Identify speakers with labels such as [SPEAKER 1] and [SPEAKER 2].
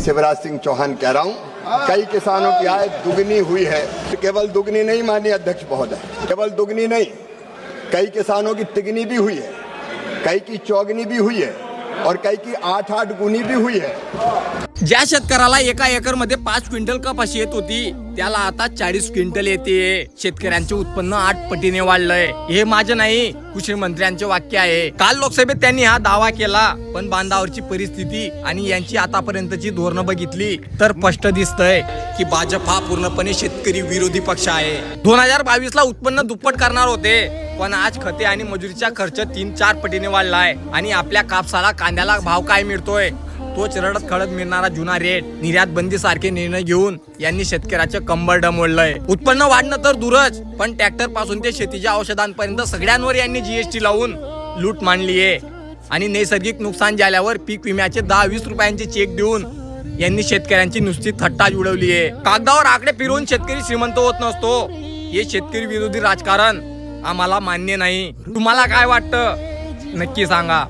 [SPEAKER 1] शिवराज सिंह चौहान कह रहा हूं, कई किसानों की आय दुगनी हुई है। केवल दुगनी नहीं माननीय अध्यक्ष महोदय, केवल दुगनी नहीं, कई किसानों की तिगनी भी हुई है, कई की चौगनी भी हुई है और कई की 8-8 गुनी भी हुई है।
[SPEAKER 2] ज्या शेतकऱ्याला एका एकर मध्ये 5 क्विंटल कपाशी येत होती त्याला आता 40 क्विंटल येते। शेतकऱ्यांचे उत्पन्न 8 पटीने वाढलंय। हे माझं नाही, कृषी मंत्र्यांचे वाक्य आहे। काल लोकसभेत त्यांनी हा दावा केला, पण बांधावरची परिस्थिती आणि यांची आतापर्यंतची धोरणं बघितली तर स्पष्ट दिसतंय की भाजप हा पूर्णपणे शेतकरी विरोधी पक्ष आहे। 2022 ला उत्पन्न दुप्पट करणार होते, पण आज खते आणि मजुरीचा खर्च 3-4 पटीने वाढलाय आणि आपल्या कापसाला कांद्याला भाव काय मिळतोय तोच रडत खडत मिळणारा जुना रेट, निर्यात बंदी सारखे निर्णय घेऊन यांनी शेतकऱ्याचे कंबर डमवलंय। उत्पन्न वाढणं तर दूरच, पण ट्रॅक्टर पासून ते शेतीच्या औषधांपर्यंत सगळ्यांवर यांनी जीएसटी लावून लूट मांडलीये आणि नैसर्गिक नुकसान झाल्यावर पीक विम्याचे 10-20 रुपयांचे चेक देऊन यांनी शेतकऱ्यांची नुसती थट्टाच उडवलीये। कागदावर आकडे फिरवून शेतकरी श्रीमंत होत नसतो। हे शेतकरी विरोधी राजकारण आम्हाला मान्य नाही। तुम्हाला काय वाटतं नक्की सांगा।